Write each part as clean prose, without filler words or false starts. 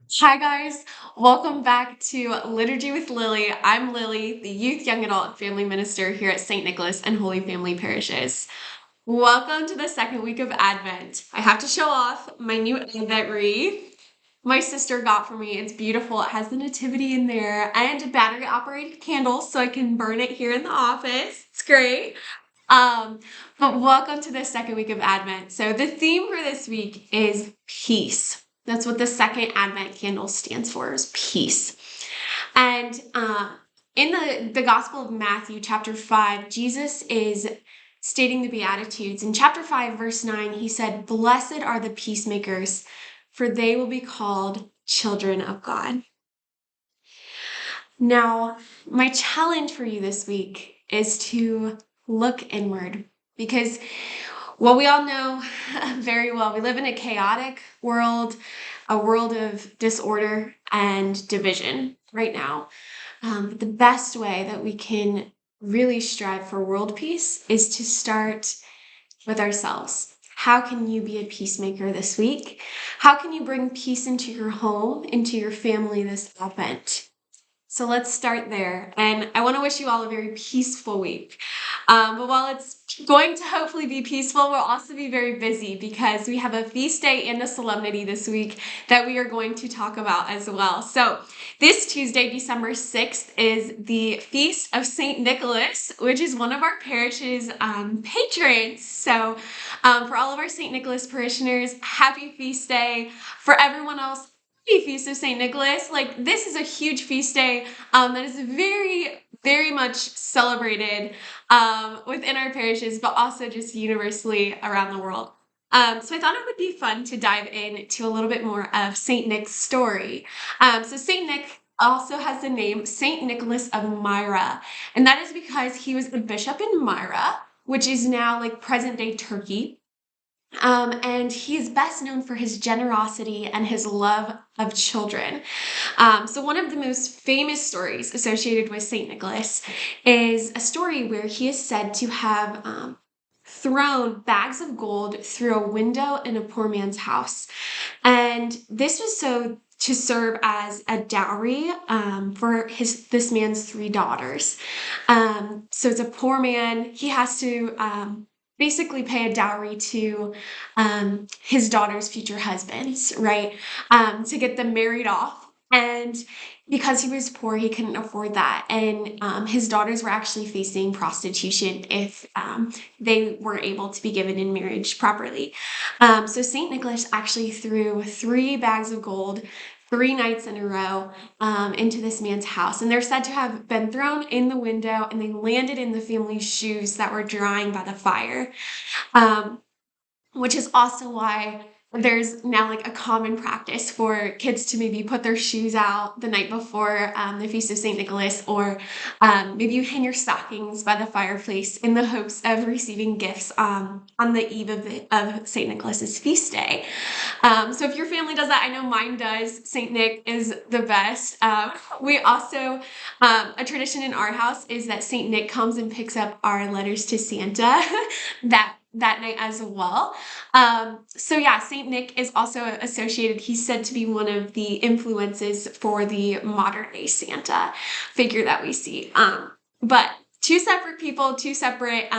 Hi, guys. Welcome back to Liturgy with Lily. I'm Lily, the Youth, Young Adult, and Family Minister here at St. Nicholas and Holy Family Parishes. Welcome to the second week of Advent. I have to show off my new Advent wreath my sister got for me. It's beautiful. It has the nativity in there and a battery-operated candle so I can burn it here in the office. It's great. Um, but welcome to the second week of Advent. So the theme for this week is peace. That's what the second Advent candle stands for, is peace. And in the Gospel of Matthew, chapter 5, Jesus is stating the Beatitudes. In chapter 5, verse 9, he said, "Blessed are the peacemakers, for they will be called children of God." Now, my challenge for you this week is to look inward because, well, we all know very well, we live in a chaotic world, a world of disorder and division right now. But the best way that we can really strive for world peace is to start with ourselves. How can you be a peacemaker this week? How can you bring peace into your home, into your family this Advent? So let's start there. And I want to wish you all a very peaceful week. But while it's going to hopefully be peaceful, we'll also be very busy because we have a feast day and a solemnity this week that we are going to talk about as well. So this Tuesday, December 6th, is the Feast of St. Nicholas, which is one of our parish's patrons. So for all of our St. Nicholas parishioners, happy feast day. For everyone else, Feast of St. Nicholas. Like, this is a huge feast day that is very, very much celebrated within our parishes, but also just universally around the world. So I thought it would be fun to dive into a little bit more of St. Nick's story. So St. Nick also has the name St. Nicholas of Myra, and that is because he was the bishop in Myra, which is now like present day Turkey. And he is best known for his generosity and his love of children. So one of the most famous stories associated with St. Nicholas is a story where he is said to have thrown bags of gold through a window in a poor man's house. And this was so to serve as a dowry for this man's three daughters. So it's a poor man. He has to basically pay a dowry to his daughter's future husbands, right? To get them married off. And because he was poor, he couldn't afford that. And his daughters were actually facing prostitution if they weren't able to be given in marriage properly. So St. Nicholas actually threw 3 bags of gold 3 nights in a row into this man's house. And they're said to have been thrown in the window and they landed in the family's shoes that were drying by the fire, which is also why there's now like a common practice for kids to maybe put their shoes out the night before the Feast of St. Nicholas, or maybe you hang your stockings by the fireplace in the hopes of receiving gifts on the eve of St. Nicholas's feast day. So if your family does that, I know mine does. St. Nick is the best. We also, a tradition in our house is that St. Nick comes and picks up our letters to Santa that night as well. So yeah, St. Nick is also associated, he's said to be one of the influences for the modern day Santa figure that we see. But two separate people, two separate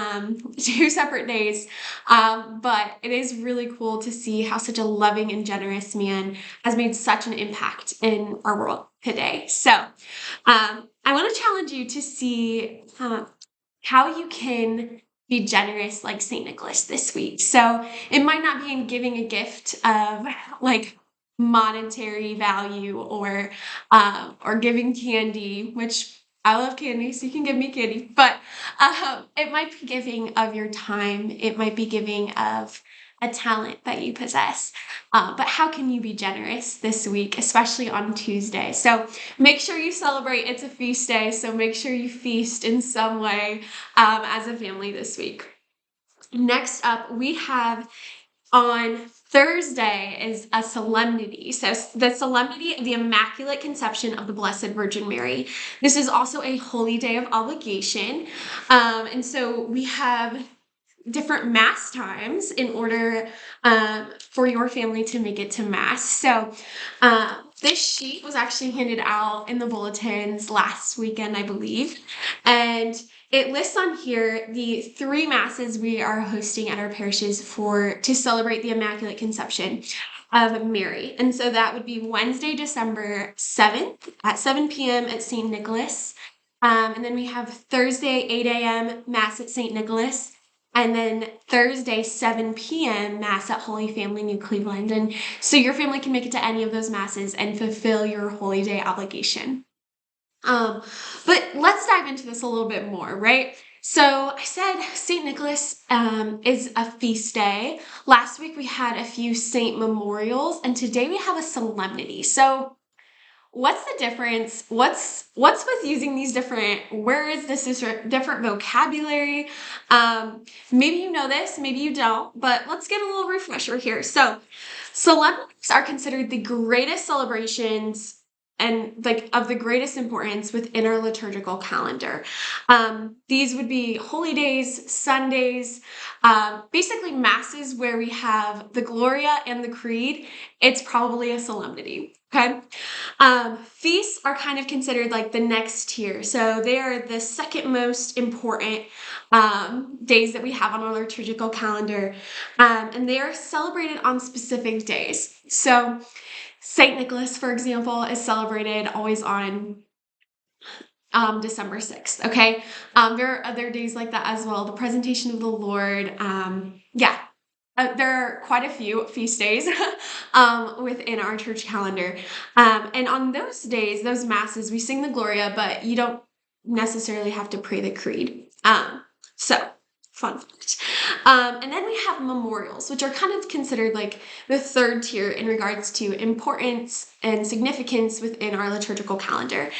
days. But it is really cool to see how such a loving and generous man has made such an impact in our world today. So I want to challenge you to see how you can be generous like St. Nicholas this week. So it might not be in giving a gift of like monetary value or giving candy, which I love candy, so you can give me candy. But it might be giving of your time. It might be giving of a talent that you possess. But how can you be generous this week, especially on Tuesday? So make sure you celebrate. It's a feast day, so make sure you feast in some way as a family this week. Next up, we have on Thursday is a solemnity. So the Solemnity of the Immaculate Conception of the Blessed Virgin Mary. This is also a holy day of obligation. And so we have different Mass times in order for your family to make it to Mass. So this sheet was actually handed out in the bulletins last weekend, I believe, and it lists on here the 3 Masses we are hosting at our parishes to celebrate the Immaculate Conception of Mary. And so that would be Wednesday, December 7th at 7 p.m. at St. Nicholas. And then we have Thursday, 8 a.m. Mass at St. Nicholas. And then Thursday, 7 p.m. Mass at Holy Family, New Cleveland. And so your family can make it to any of those Masses and fulfill your Holy Day obligation. But let's dive into this a little bit more, right? So I said St. Nicholas is a feast day. Last week we had a few saint memorials, and today we have a solemnity. So what's the difference? What's with using these different words, this different vocabulary? Maybe you know this, maybe you don't, but let's get a little refresher here. So solemnities are considered the greatest celebrations and of the greatest importance within our liturgical calendar. These would be holy days, Sundays, basically Masses where we have the Gloria and the Creed. It's probably a solemnity, okay? Feasts are kind of considered like the next tier. So they are the second most important days that we have on our liturgical calendar. And they are celebrated on specific days. So St. Nicholas, for example, is celebrated always on December 6th, okay? There are other days like that as well. The Presentation of the Lord, there are quite a few feast days within our church calendar. And on those days, those Masses, we sing the Gloria, but you don't necessarily have to pray the Creed. So, fun fact. And then we have memorials, which are kind of considered like the third tier in regards to importance and significance within our liturgical calendar.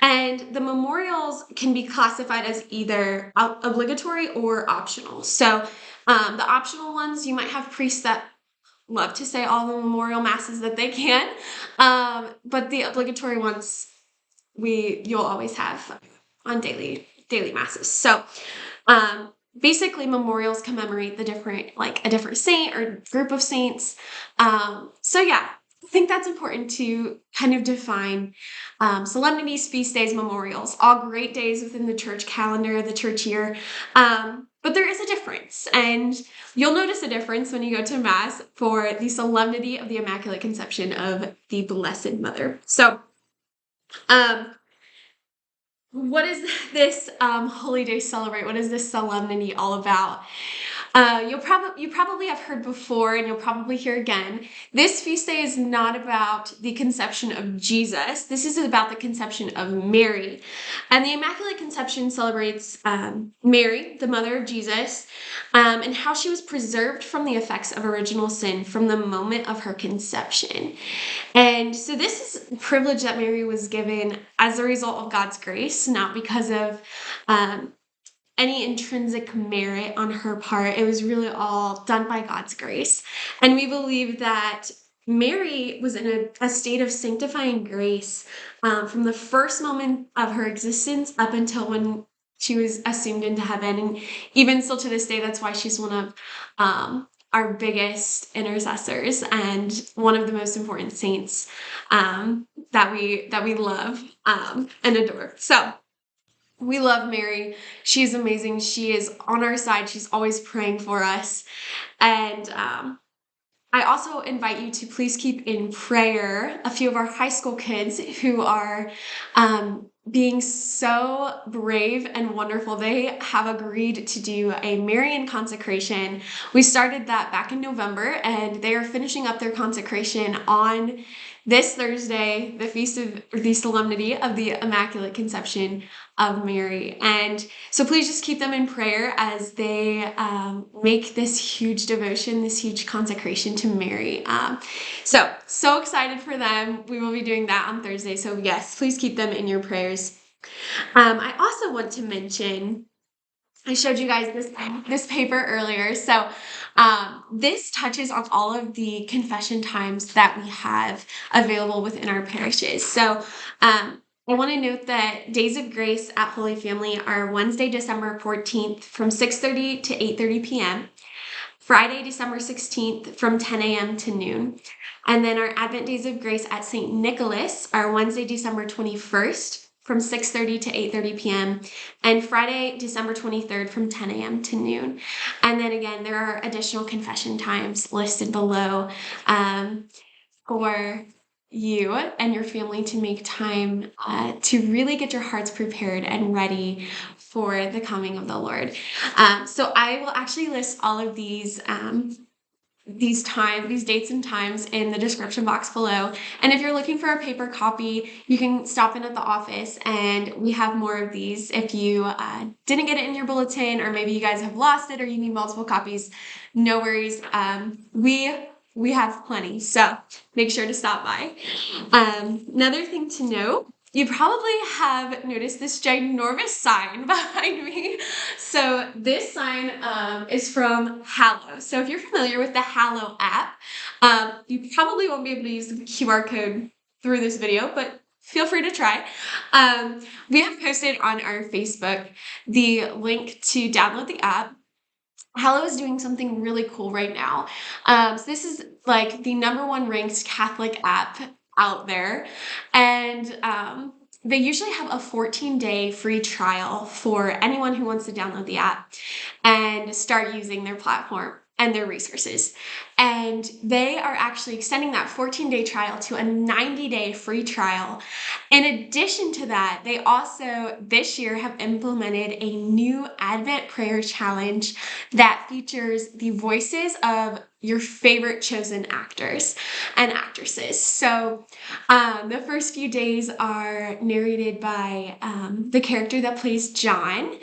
And the memorials can be classified as either obligatory or optional. So the optional ones, you might have priests that love to say all the memorial Masses that they can, but the obligatory ones you'll always have on daily Masses. So basically memorials commemorate a different saint or group of saints. So yeah, I think that's important to kind of define solemnities, feast days, memorials, all great days within the church calendar, the church year. But there is a difference, and you'll notice a difference when you go to Mass for the Solemnity of the Immaculate Conception of the Blessed Mother. So, what is this Holy Day celebrate? What is this solemnity all about? You probably have heard before, and you'll probably hear again. This feast day is not about the conception of Jesus. This is about the conception of Mary. And the Immaculate Conception celebrates Mary, the mother of Jesus, and how she was preserved from the effects of original sin from the moment of her conception. And so this is a privilege that Mary was given as a result of God's grace, not because of any intrinsic merit on her part. It was really all done by God's grace. And we believe that Mary was in a state of sanctifying grace from the first moment of her existence up until when she was assumed into heaven. And even still to this day, that's why she's one of our biggest intercessors and one of the most important saints that we love and adore. So we love Mary. She's amazing. She is on our side. She's always praying for us. And I also invite you to please keep in prayer a few of our high school kids who are being so brave and wonderful. They have agreed to do a Marian consecration. We started that back in November, and they are finishing up their consecration on this Thursday, the feast of the Solemnity of the Immaculate Conception of Mary. And so please just keep them in prayer as they make this huge devotion, this huge consecration to Mary. So excited for them. We will be doing that on Thursday. So yes, please keep them in your prayers. I also want to mention, I showed you guys this paper earlier. So this touches on all of the confession times that we have available within our parishes. So I want to note that Days of Grace at Holy Family are Wednesday, December 14th from 6:30 to 8:30 p.m., Friday, December 16th from 10 a.m. to noon. And then our Advent Days of Grace at St. Nicholas are Wednesday, December 21st from 6:30 to 8:30 p.m. and Friday, December 23rd from 10 a.m. to noon. And then again, there are additional confession times listed below for you and your family to make time to really get your hearts prepared and ready for the coming of the Lord. So I will actually list all of these dates and times in the description box below. And if you're looking for a paper copy, you can stop in at the office and we have more of these. If you didn't get it in your bulletin, or maybe you guys have lost it or you need multiple copies, no worries. We have plenty, so make sure to stop by. Another thing to note, you probably have noticed this ginormous sign behind me. So this sign is from Hallow. So if you're familiar with the Hallow app, you probably won't be able to use the QR code through this video, but feel free to try. We have posted on our Facebook the link to download the app. Hallow is doing something really cool right now. So this is like the #1 ranked Catholic app out there. And they usually have a 14-day free trial for anyone who wants to download the app and start using their platform and their resources. And they are actually extending that 14-day trial to a 90-day free trial. In addition to that, they also this year have implemented a new Advent prayer challenge that features the voices of your favorite chosen actors and actresses. So the first few days are narrated by the character that plays John.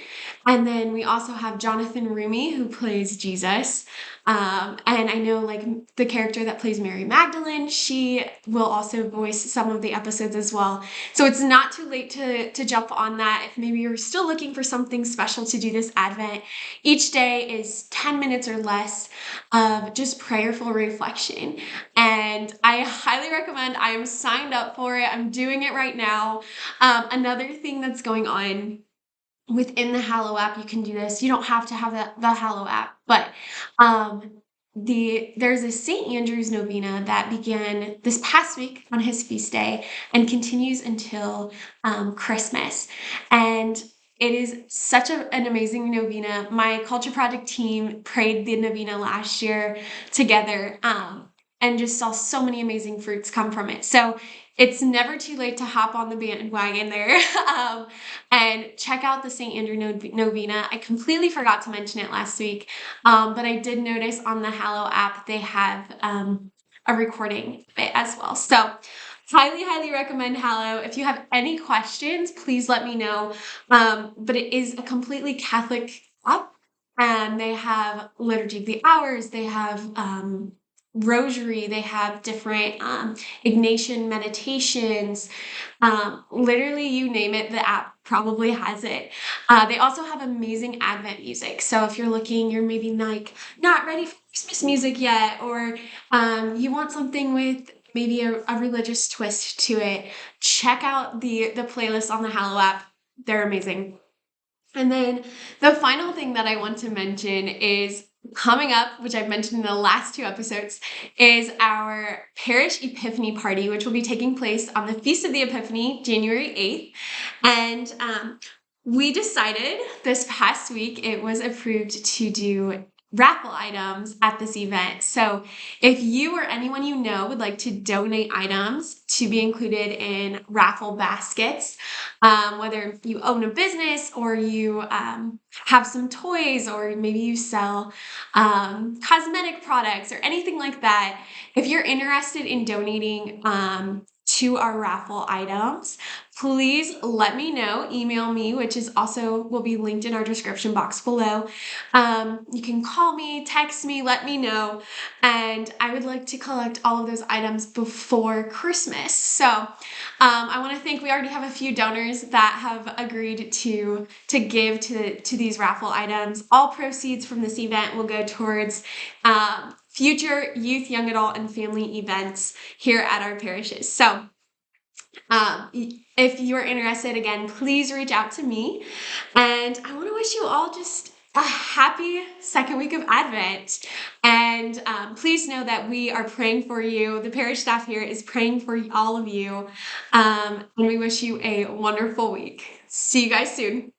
And then we also have Jonathan Rumi, who plays Jesus. And I know like the character that plays Mary Magdalene, she will also voice some of the episodes as well. So it's not too late to jump on that if maybe you're still looking for something special to do this Advent. Each day is 10 minutes or less of just prayerful reflection. And I highly recommend. I am signed up for it. I'm doing it right now. Another thing that's going on within the Hallow app, you can do this. You don't have to have the Hallow app, but there's a St. Andrew's novena that began this past week on his feast day and continues until Christmas. And it is such an amazing novena. My Culture Project team prayed the novena last year together and just saw so many amazing fruits come from it. So it's never too late to hop on the bandwagon there and check out the St. Andrew novena. I completely forgot to mention it last week, but I did notice on the Hallow app they have a recording of it as well. So highly, highly recommend Hallow. If you have any questions, please let me know. But it is a completely Catholic app, and they have Liturgy of the Hours, they have Rosary, they have different Ignatian meditations. Literally, you name it, the app probably has it. They also have amazing Advent music. So if you're maybe like not ready for Christmas music yet, or you want something with maybe a religious twist to it, check out the playlist on the Hallow app. They're amazing. And then the final thing that I want to mention is coming up, which I've mentioned in the last 2 episodes, is our parish Epiphany party, which will be taking place on the Feast of the Epiphany, January 8th. And we decided this past week it was approved to do raffle items at this event. So if you or anyone you know would like to donate items to be included in raffle baskets, whether you own a business or you have some toys, or maybe you sell cosmetic products or anything like that, if you're interested in donating to our raffle items, please let me know. Email me, which is also will be linked in our description box below. You can call me, text me, let me know. And I would like to collect all of those items before Christmas. So I want to thank, we already have a few donors that have agreed to give to these raffle items. All proceeds from this event will go towards future youth, young adult, and family events here at our parishes. So If you're interested, again, please reach out to me. And I want to wish you all just a happy second week of Advent. And please know that we are praying for you. The parish staff here is praying for all of you. And we wish you a wonderful week. See you guys soon.